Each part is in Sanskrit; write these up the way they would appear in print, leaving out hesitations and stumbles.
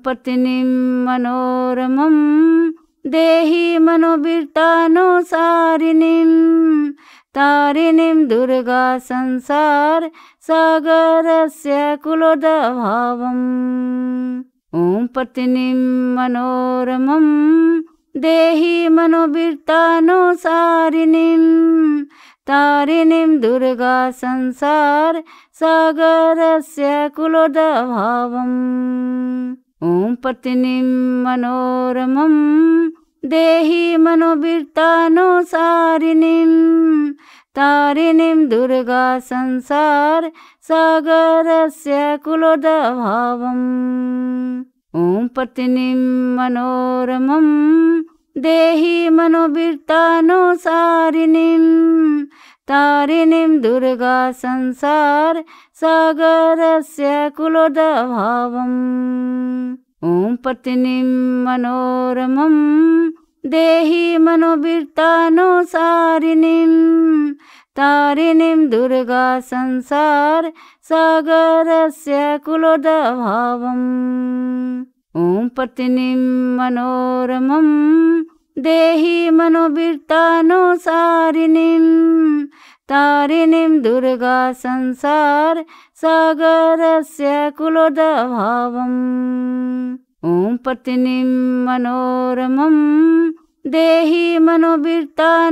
पत्नीं मनोरमं देहि मनोवित्तानुसारिणीं तारिणीं दुर्गा संसार सागरस्य कुलोद्भवम्। ॐ पत्नीं मनोरमं देहि मनोवित्तानुसारिणीं तारिणीं दुर्गा संसार सागरस्य कुलोद्भवम्। ॐ पत्नीं मनोरमं देहि मनोवित्तानुसारिणीं तारिणीं दुर्गा संसार सागरस्य कुलोद्भवम्। ॐ पत्नीं मनोरमं देहि मनोवित्तानुसारिणीं तारिणीं दुर्गा संसार सागरस्य कुलोद्भवम्। ॐ पत्नीं मनोरमं देहि मनोवित्तानुसारिणीं तारिणीं दुर्गा संसार सागरस्य कुलोद्भवम्। ॐ पत्नीं मनोरमं देहि मनोवित्तानुसारिणीं तारिणीं दुर्गा संसार सागरस्य कुलोद्भवम्। ॐ पत्नीं मनोरमं देहि मनोवित्तानुसारिणीं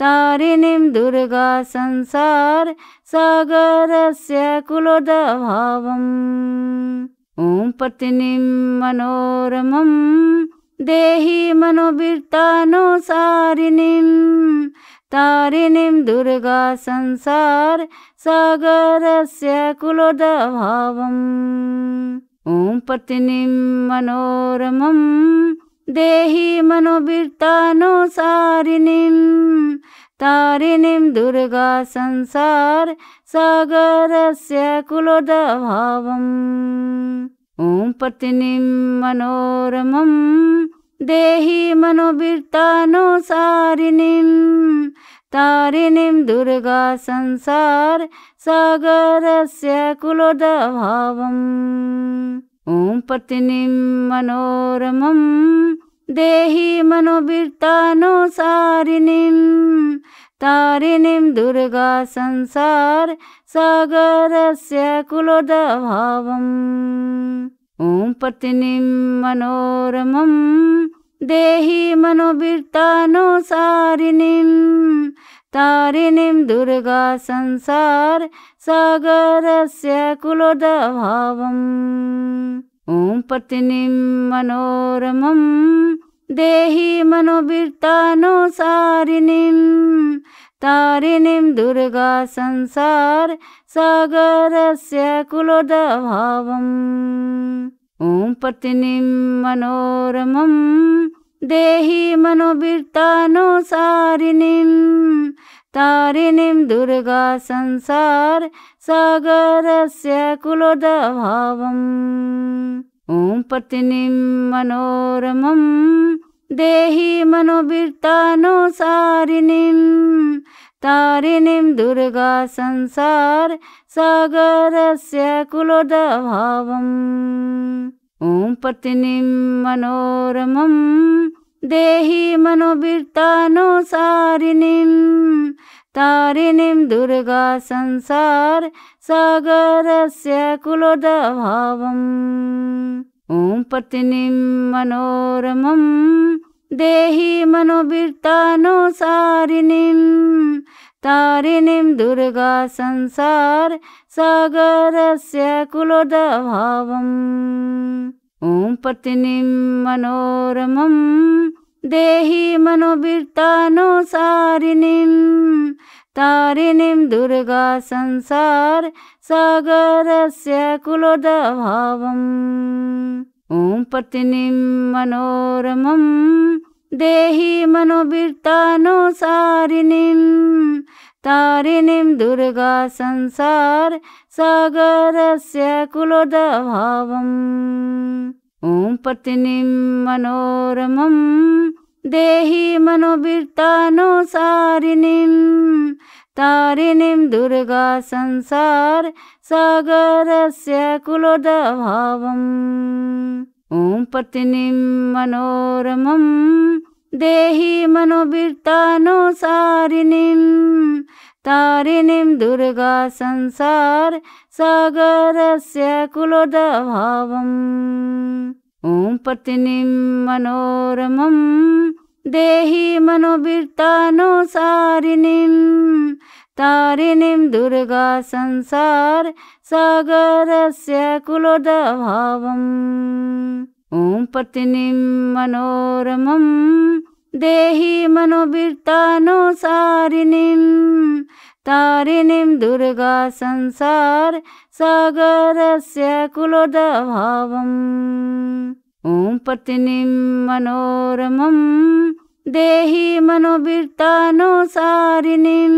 तारिणीं दुर्गा संसार सागरस्य कुलोद्भवम्। ॐ पत्नीं मनोरमं देहि मनोवित्तानुसारिणीं तारिणीं दुर्गा संसार सागरस्य कुलोद्भवम्। ॐ पत्नीं मनोरमं देहि मनोवित्तानुसारिणीं तारिणीं दुर्गा संसार सागरस्य कुलोद्भवम्। ॐ पत्नीं मनोरमं देहि मनोवित्तानुसारिणीं तारिणीं दुर्गा संसार सागरस्य कुलोद्भवम्। ॐ पत्नीं मनोरमं देहि मनोवित्तानुसारिणीं तारिणीं दुर्गा संसार सागरस्य कुलोद्भवम्। ॐ पत्नीं मनोरमं देहि मनोवित्तानुसारिणीं तारिणीं दुर्गा संसार सागरस्य कुलोद्भवम्। ॐ पत्नीं मनोरमं देहि मनोवित्तानुसारिणीं तारिणीं दुर्गा संसार सागरस्य कुलोद्भवम्। ॐ पत्नीं मनोरमं देहि मनोवित्तानुसारिणीं तारिणीं दुर्गा संसार सागरस्य कुलोद्भवम्। ॐ पत्नीं मनोरमं देहि मनोवित्तानुसारिणीं तारिणीं दुर्गा संसार सागरस्य कुलोद्भवम्। ॐ पत्नीं मनोरमं देहि मनोवित्तानुसारिणीं तारिणीं दुर्गा संसार सागरस्य कुलोद्भवम्। ॐ पत्नीं मनोरमं देहि मनोवित्तानुसारिणीं तारिणीं दुर्गा संसार सागरस्य कुलोद्भवम्। ॐ पत्नीं मनोरमं देहि मनोवित्तानुसारिणीं तारिणीं दुर्गा संसार सागरस्य कुलोद्भवम्। ॐ पत्नीं मनोरमं देहि मनोवित्तानुसारिणीं तारिणीं दुर्गा संसार सागरस्य कुलोद्भवम्। ॐ पत्नीं मनोरमं देहि मनोवित्तानुसारिणीं तारिणीं दुर्गा संसार सागरस्य कुलोद्भवम् ॐ पत्नीं मनोरमं देहि मनोवृत्तानुसारिणीं तारिणीं दुर्गा संसार सागरस्य कुलोद्भवम् ॐ पत्नीं मनोरमं देहि मनोवृत्तानुसारिणीं तारिणीं दुर्गा संसार सागरस्य कुलोद्भवम् ॐ पत्नीं मनोरमं देहि मनोवृत्तानुसारिणीं तारिणीं दुर्गा संसार सागरस्य कुलोद्भवम् ॐ पत्नीं मनोरमं देहि मनोवृत्तानुसारिणीं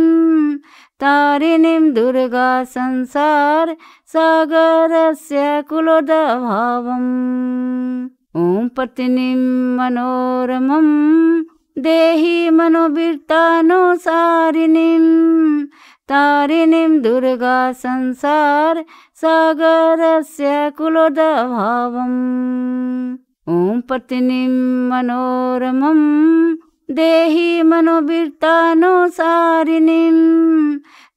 तारिणीं दुर्गा संसार सागरस्य कुलोद्भवम् ॐ पत्नीं मनोरमं देहि मनोवृत्तानुसारिणीं तारिणीं दुर्गा संसार सागरस्य कुलोद्भवम् ॐ पत्नीं मनोरमं देहि मनोवृत्तानुसारिणीं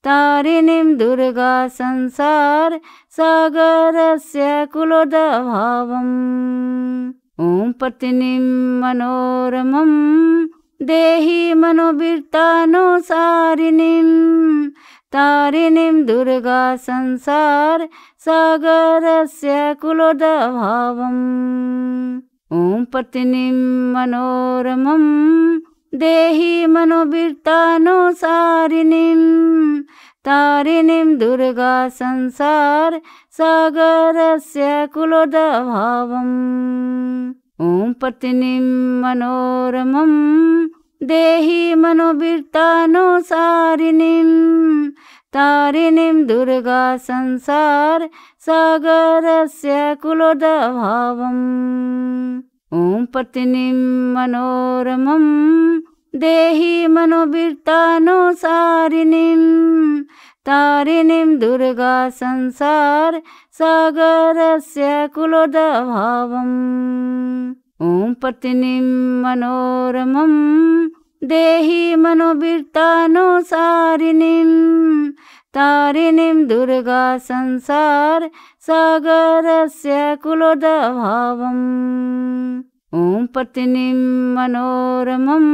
तारिणीं दुर्गा संसार सागरस्य कुलोद्भवम् ॐ पत्नीं मनोरमं देहि मनोवृत्तानुसारिणीं तारिणीं दुर्गा संसार सागरस्य कुलोद्भवम् ॐ पत्नीं मनोरमं देहि मनोवृत्तानुसारिणीं तारिणीं दुर्गा संसार सागरस्य कुलोद्भवम् ॐ पत्नीं मनोरमं देहि मनोवृत्तानुसारिणीं तारिणीं दुर्गा संसार सागरस्य कुलोद्भवम् ॐ पत्नीं मनोरमं देहि मनोवृत्तानुसारिणीं तारिणीं दुर्गा संसार सागरस्य कुलोद्भवम् ॐ पत्नीं मनोरमं देहि मनोवृत्तानुसारिणीं तारिणीं दुर्गा संसार सागरस्य कुलोद्भवम् ॐ पत्नीं मनोरमं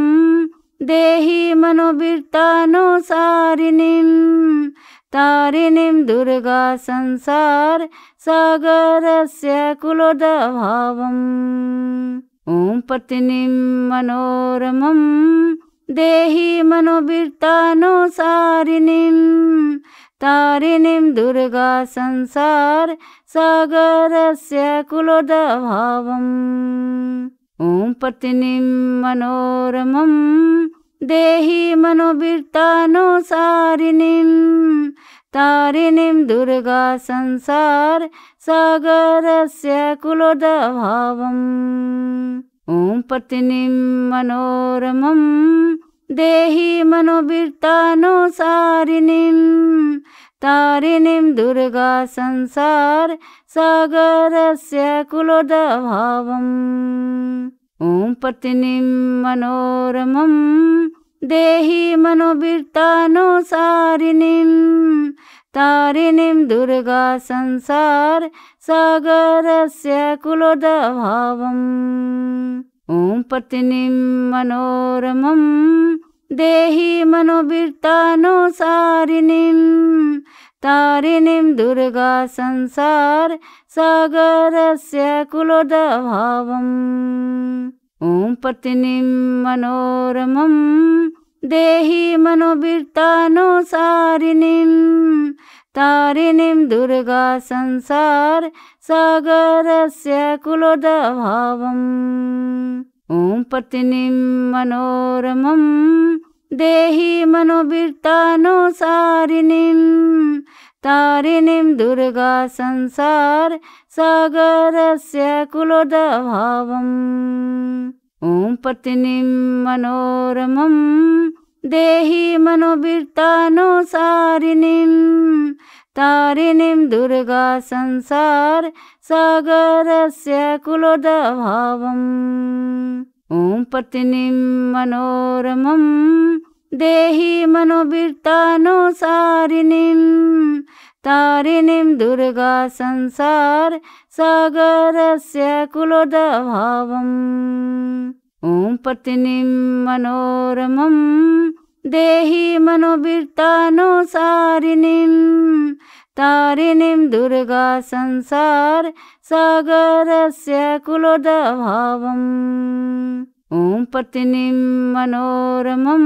देहि मनोवृत्तानुसारिणीं तारिणीं दुर्गा संसार सागरस्य कुलोद्भवम् ॐ पत्नीं मनोरमं देहि मनोवृत्तानुसारिणीं तारिणीं दुर्गा संसार सागरस्य कुलोद्भवम् ॐ पत्नीं मनोरमं देहि मनोवृत्तानुसारिणीं तारिणीं दुर्गा संसार सागरस्य कुलोद्भवम् ॐ पत्नीं मनोरमं देहि मनोवृत्तानुसारिणीं तारिणीं दुर्गा संसार सागरस्य कुलोद्भवम् ॐ पत्नीं मनोरमं देहि मनोवृत्तानुसारिणीं तारिणीं दुर्गा संसार सागरस्य कुलोद्भवम् ॐ पत्नीं मनोरमं देहि मनोवृत्तानुसारिणीं तारिणीं दुर्गा संसार सागरस्य कुलोद्भवम् ॐ पत्नीं मनोरमं देहि मनोवृत्तानुसारिणीं तारिणीं दुर्गा संसार सागरस्य कुलोद्भवम् ॐ पत्नीं मनोरमं देहि मनोवृत्तानुसारिणीं तारिणीं दुर्गा संसार सागरस्य कुलोद्भवम् ॐ पत्नीं मनोरमं देहि मनोवृत्तानुसारिणीं तारिणीं दुर्गा संसार सागरस्य कुलोद्भवम् ॐ पत्नीं मनोरमं देहि मनोवृत्तानुसारिणीं तारिणीं दुर्गा संसार सागरस्य कुलोद्भवम् ॐ पत्नीं मनोरमं देहि मनोवृत्तानुसारिणीं तारिणीं दुर्गा संसार सागरस्य कुलोद्भवम् ॐ पत्नीं मनोरमं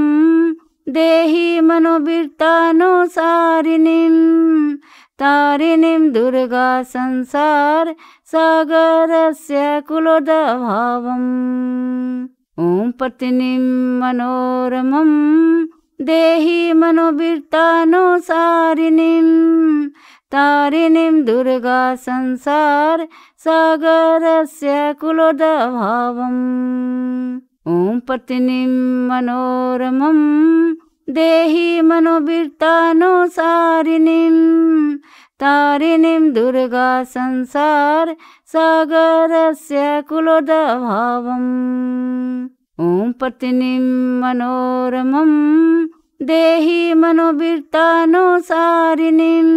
देहि मनोवृत्तानुसारिणीं तारिणीं दुर्गा संसार सागरस्य कुलोद्भवम् ॐ पत्नीं मनोरमं देहि मनोवृत्तानुसारिणीं तारिणीं दुर्गा संसार सागरस्य कुलोद्भवम् ॐ पत्नीं मनोरमं देहि मनोवृत्तानुसारिणीं तारिणीं दुर्गा संसार सागरस्य कुलोद्भवम् ॐ पत्नीं मनोरमं देहि मनोवृत्तानुसारिणीं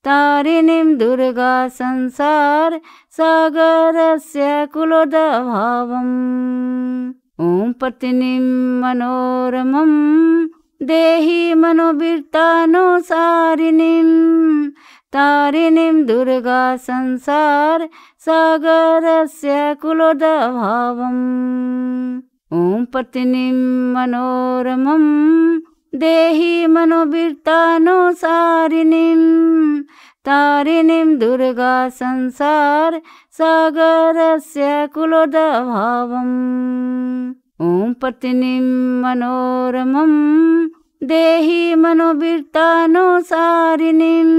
तारिणीं दुर्गा संसार सागरस्य कुलोद्भवम् ॐ पत्नीं मनोरमं देहि मनोवृत्तानुसारिणीं तारिणीं दुर्गा संसार सागरस्य कुलोद्भवम् ॐ पत्नीं मनोरमं देहि मनोवृत्तानुसारिणीं तारिणीं दुर्गा संसार सागरस्य कुलोद्भवम् ॐ पत्नीं मनोरमं देहि मनोवृत्तानुसारिणीं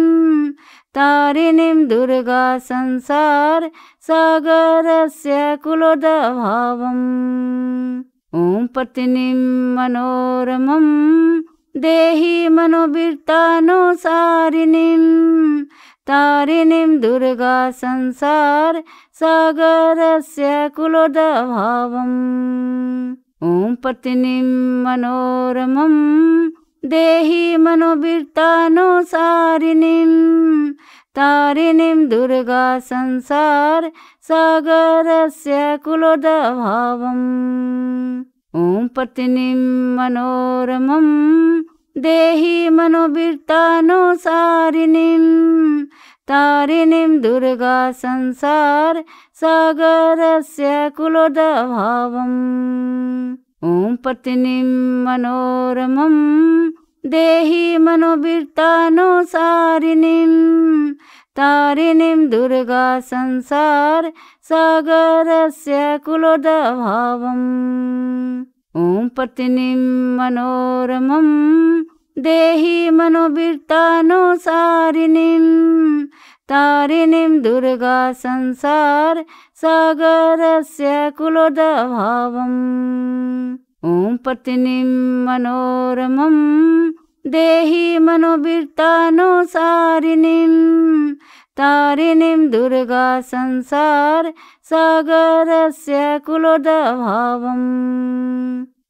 तारिणीं दुर्गा संसार सागरस्य कुलोद्भवम् ॐ पत्नीं मनोरमं देहि मनोवृत्तानुसारिणीं तारिणीं दुर्गा संसार सागरस्य कुलोद्भवम् ॐ पत्नीं मनोरमं देहि मनोवृत्तानुसारिणीं तारिणीं दुर्गा संसार सागरस्य कुलोद्भवम् ॐ पत्नीं मनोरमं देहि मनोवृत्तानुसारिणीं तारिणीं दुर्गा संसार सागरस्य कुलोद्भवम् ॐ पत्नीं मनोरमं देहि मनोवृत्तानुसारिणीं तारिणीं दुर्गा संसार सागरस्य कुलोद्भवम् ॐ पत्नीं मनोरमं देहि मनोवृत्तानुसारिणीं तारिणीं दुर्गा संसार सागरस्य कुलोद्भवम् ॐ पत्नीं मनोरमं देहि मनोवृत्तानुसारिणीं तारिणीं दुर्गा संसार सागरस्य कुलोद्भवम्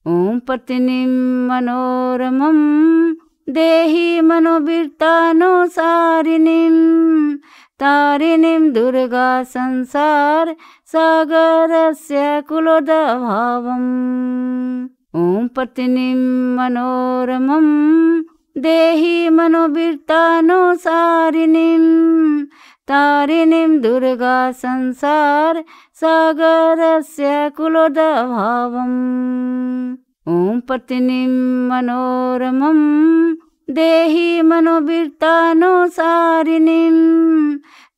ॐ पत्नीं मनोरमं देहि मनोवृत्तानुसारिणीं तारिणीं दुर्गा संसार सागरस्य कुलोद्भवम् ॐ पत्नीं मनोरमं देहि मनोवृत्तानुसारिणीं तारिणीं दुर्गा संसार सागरस्य कुलोद्भवम् ॐ पत्नीं मनोरमं देहि मनोवृत्तानुसारिणीं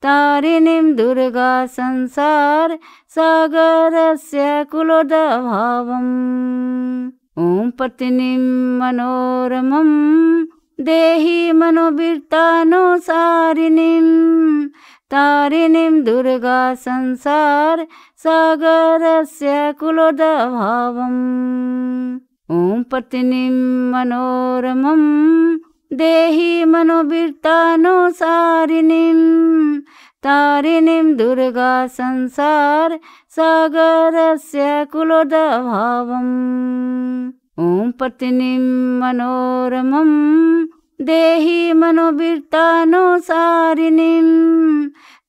तारिणीं दुर्गा संसार सागरस्य कुलोद्भवम् ॐ पत्नीं मनोरमं देहि मनोवृत्तानुसारिणीं तारिणीं दुर्गा संसार सागरस्य कुलोद्भवम् ॐ पत्नीं मनोरमं देहि मनोवित्तानुसारिणीं तारिणीं दुर्गा संसार सागरस्य कुलोद्भवम् ॐ पत्नीं मनोरमं देहि मनोवित्तानुसारिणीं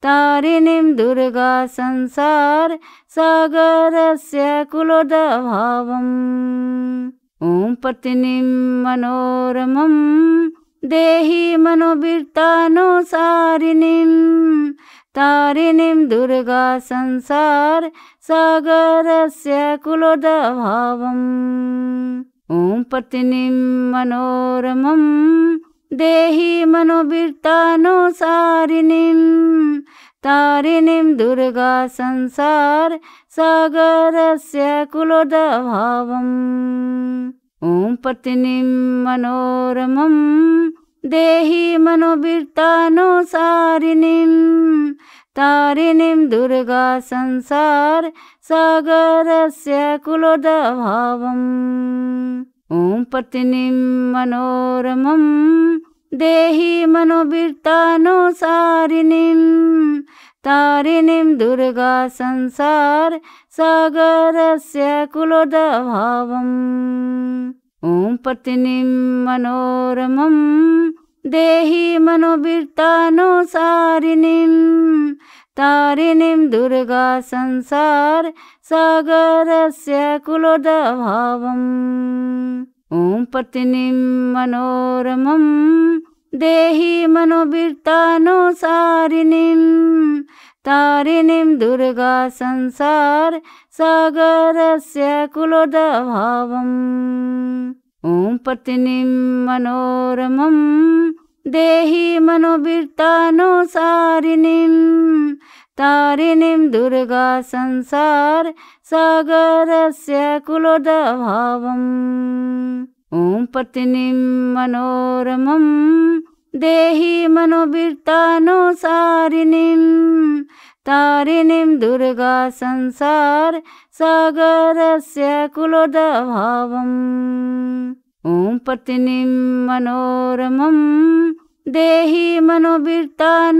तारिणीं दुर्गा संसार सागरस्य कुलोद्भवम् ॐ पत्नीं मनोरमं देहि मनोवित्तानुसारिणीं तारिणीं दुर्गा संसार सागरस्य कुलोद्भवम् ॐ पत्नीं मनोरमं देहि मनोवित्तानुसारिणीं तारिणीं दुर्गा संसार सागरस्य कुलोद्भवम् ॐ पत्नीं मनोरमं देहि मनोवित्तानुसारिणीं तारिणीं दुर्गा संसार सागरस्य कुलोद्भवम् ॐ पत्नीं मनोरमं देहि मनोवित्तानुसारिणीं तारिणीं दुर्गा संसार सागरस्य कुलोद्भवम् ॐ पत्नीं मनोरमं देहि मनोवित्तानुसारिणीं तारिणीं दुर्गा संसार सागरस्य कुलोद्भवम् ॐ पत्नीं मनोरमं देहि मनोवित्तानुसारिणीं तारिणीं दुर्गा संसार सागरस्य कुलोद्भवम् ॐ पत्नीं मनोरमं देहि मनोवित्तानुसारिणीं तारिणीं दुर्गा संसार सागरस्य कुलोद्भवम् ॐ पत्नीं मनोरमं देहि मनोवित्तानुसारिणीं तारिणीं दुर्गा संसार सागरस्य कुलोद्भवम् ॐ पत्नीं मनोरमं देहि मनोवित्तानुसारिणीं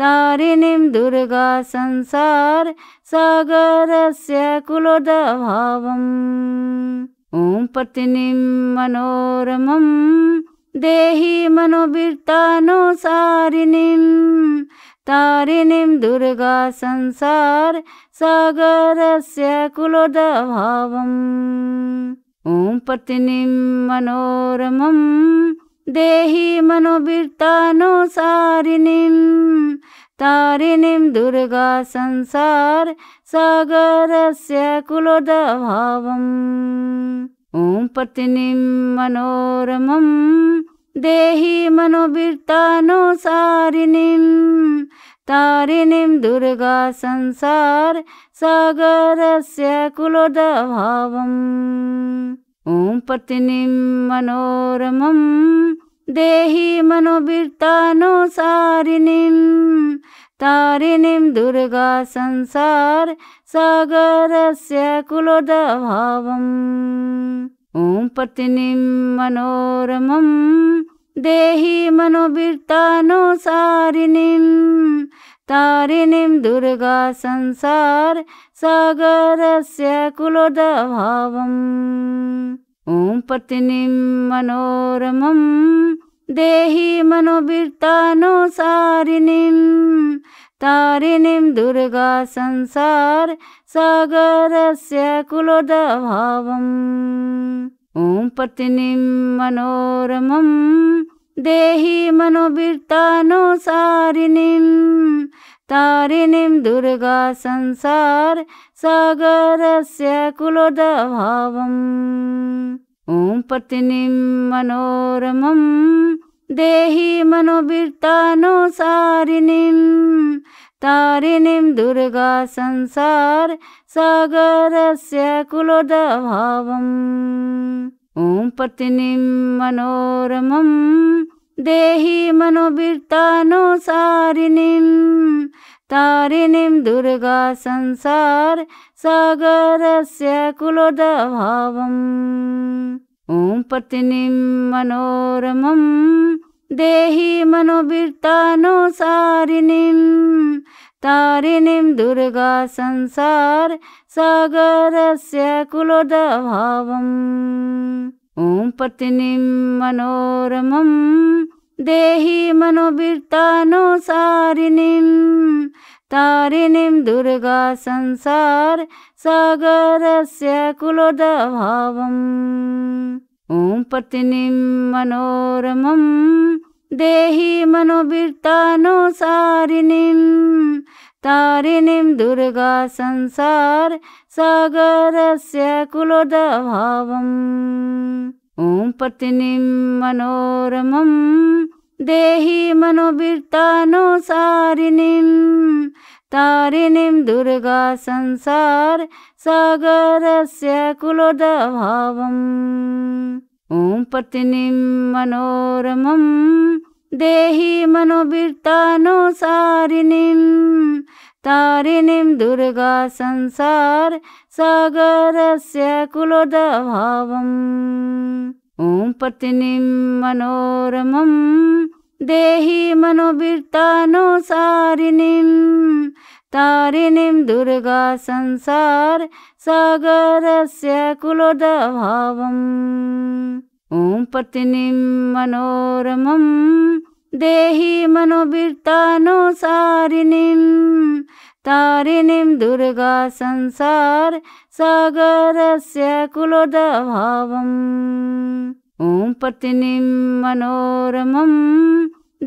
तारिणीं दुर्गा संसार सागरस्य कुलोद्भवम् ॐ पत्नीं मनोरमं देहि मनोवित्तानुसारिणीं तारिणीं दुर्गा संसार सागरस्य कुलोद्भवम् ॐ पत्नीं मनोरमं देहि मनोवित्तानुसारिणीं तारिणीं दुर्गा संसार सागरस्य कुलोद्भवम् ॐ पत्नीं मनोरमं देहि मनोवित्तानुसारिणीं तारिणीं दुर्गा संसार सागरस्य कुलोद्भवम् ॐ पत्नीं मनोरमं देहि मनोवित्तानुसारिणीं तारिणीं दुर्गा संसार सागरस्य कुलोद्भवम् ॐ पत्नीं मनोरमं देहि मनोवित्तानुसारिणीं तारिणीं दुर्गा संसार सागरस्य कुलोद्भवम् ॐ पत्नीं मनोरमं देहि मनोवित्तानुसारिणीं तारिणीं दुर्गा संसार सागरस्य कुलोद्भवम् ॐ पत्नीं मनोरमं देहि मनोवित्तानुसारिणीं तारिणीं दुर्गा संसार सागरस्य कुलोद्भवम् ॐ पत्नीं मनोरमं देहि मनोवित्तानुसारिणीं तारिणीं दुर्गा संसार सागरस्य कुलोद्भवम् ॐ पत्नीं मनोरमं देहि मनोवित्तानुसारिणीं तारिणीं दुर्गा संसार सागरस्य कुलोद्भावम् ॐ पत्नीं मनोरमं देहि मनोवीर्तानुसारिणीं तारिणीं दुर्गा संसार सागरस्य कुलोद्भावम् ॐ पत्नीं मनोरमं देहि मनोवीर्तानुसारिणीं तारिणीं दुर्गा संसार सागरस्य कुलोद्भावम् ॐ पत्नीं मनोरमं देहि मनोवीर्तानुसारिणीं तारिणीं दुर्गा संसार सागरस्य कुलोद्भावम् ॐ पत्नीं मनोरमं देहि मनोवीर्तानुसारिणीं तारिणीं दुर्गा संसार सागरस्य कुलोद्भावम् ॐ पत्नीं मनोरमं देहि मनोवीर्तानुसारिणीं तारिणीं दुर्गा संसार सागरस्य कुलोद्भावम् ॐ पत्नीं मनोरमं देहि मनोवीर्तानुसारिणीं तारिणीं दुर्गा संसार सागरस्य कुलोद्भावम् ॐ पत्नीं मनोरमं देहि मनोवीर्तानुसारिणीं तारिणीं दुर्गा संसार सागरस्य कुलोद्भावम् ॐ पत्नीं मनोरमं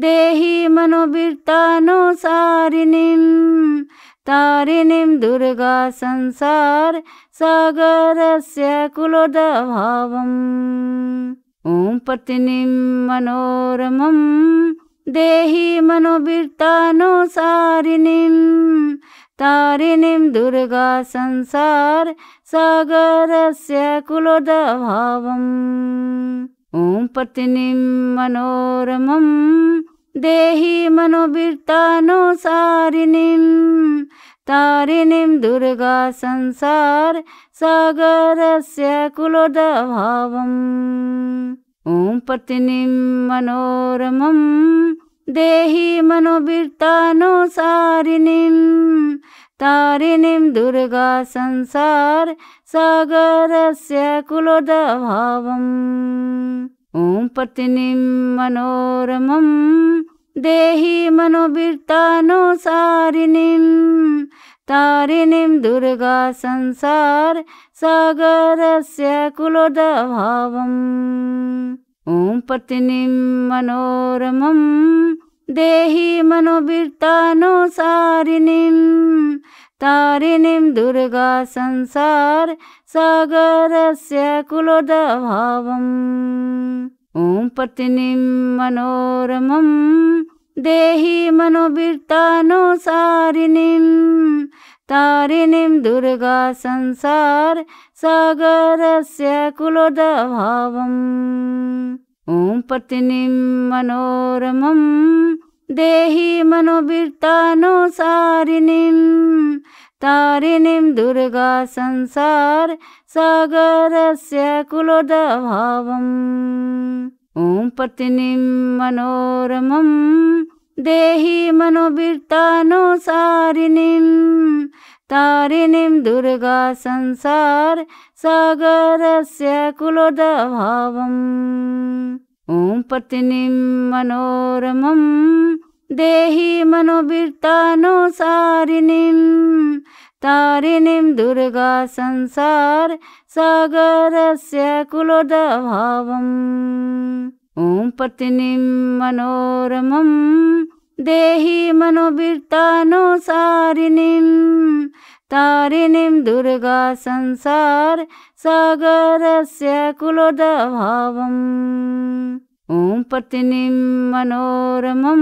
देहि मनोवीर्तानुसारिणीं तारिणीं दुर्गा संसार सागरस्य कुलोद्भावम् ॐ पत्नीं मनोरमं देहि मनोवीर्तानुसारिणीं तारिणीं दुर्गा संसार सागरस्य कुलोद्भावम् ॐ पत्नीं मनोरमं देहि मनोवीर्तानुसारिणीं तारिणीं दुर्गा संसार सागरस्य कुलोद्भावम् ॐ पत्नीं मनोरमं देहि मनोवीर्तानुसारिणीं तारिणीं दुर्गा संसार सागरस्य कुलोद्भावम् ॐ पत्नीं मनोरमं देहि मनोवीर्तानुसारिणीं तारिणीं दुर्गा संसार सागरस्य कुलोद्भावम् ॐ पत्नीं मनोरमं देहि मनोवीर्तानुसारिणीं तारिणीं दुर्गा संसार सागरस्य कुलोद्भावम् ॐ पत्नीं मनोरमं देहि मनोवीर्तानुसारिणीं तारिणीं दुर्गा संसार सागरस्य कुलोद्भावम् ॐ पत्नीं मनोरमं देहि मनोवीर्तानुसारिणीं तारिणीं दुर्गा संसार सागरस्य कुलोद्भावम् ॐ पत्नीं मनोरमं देहि मनोवीर्तानुसारिणीं तारिणीं दुर्गा संसार सागरस्य कुलोद्भावम् ॐ पत्नीं मनोरमं देहि मनोवीर्तानुसारिणीं तारिणीं दुर्गा संसार सागरस्य कुलोद्भावम् ॐ पत्नीं मनोरमं देहि मनोवीर्तानुसारिणीं तारिणीं दुर्गा संसार सागरस्य कुलोद्भावम् ॐ पत्नीं मनोरमं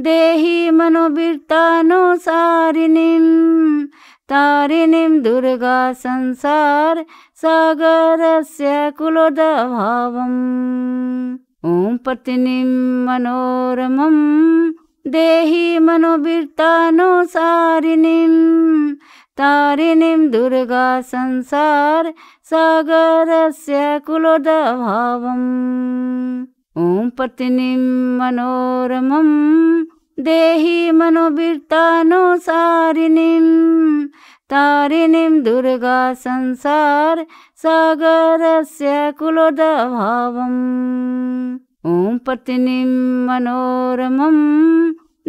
देहि मनोवीर्तानुसारिणीं तारिणीं दुर्गा संसार सागरस्य कुलोद्भावम् ॐ पत्नीं मनोरमं देहि मनोवृत्तानुसारिणीं तारिणीं दुर्गा संसार सागरस्य कुलोद्भवम् ॐ पत्नीं मनोरमं देहि मनोवृत्तानुसारिणीं तारिणीं दुर्गा संसार सागरस्य कुलोद्भवम् ॐ पत्नीं मनोरमं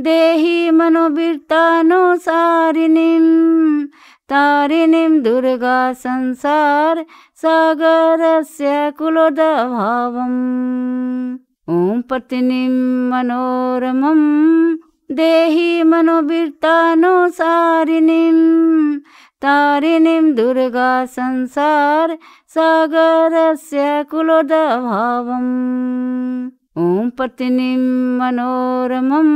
देहि मनोवृत्तानुसारिणीं तारिणीं दुर्गा संसार सागरस्य कुलोद्भवम् ॐ पत्नीं मनोरमं देहि मनोवृत्तानुसारिणीं तारिणीं दुर्गा संसार सागरस्य कुलोद्भवम् ॐ पत्नीं मनोरमं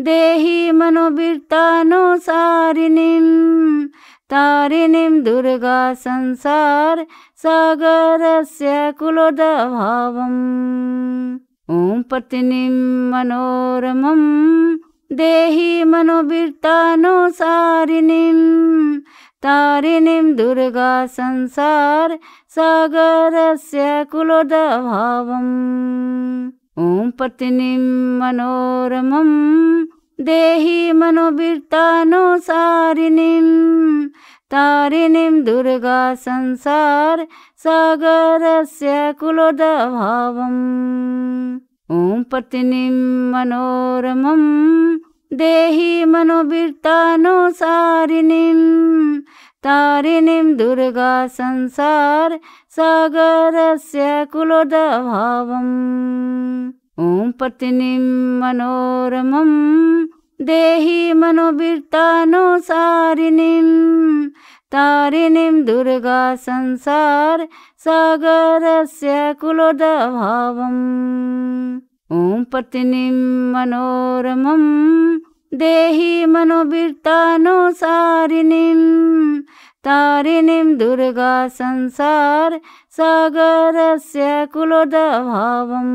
देहि मनोवृत्तानुसारिणीं तारिणीं दुर्गा संसार सागरस्य कुलोद्भवम् ॐ पत्नीं मनोरमं देहि मनोवृत्तानुसारिणीं तारिणीं दुर्गा संसार सागरस्य कुलोद्भवम् ॐ पत्नीं मनोरमं देहि मनोवृत्तानुसारिणीं तारिणीं दुर्गा संसार सागरस्य कुलोद्भवम् ॐ पत्नीं मनोरमं देहि मनोवृत्तानुसारिणीं तारिणीं दुर्गा संसार सागरस्य कुलोद्भवम् ॐ पत्नीं मनोरमं देहि मनोवृत्तानुसारिणीं तारिणीं दुर्गा संसार सागरस्य कुलोद्भवम् ॐ पत्नीं मनोरमं देहि मनोवृत्तानुसारिणीं तारिणीं दुर्गा संसार सागरस्य कुलोद्भवम्।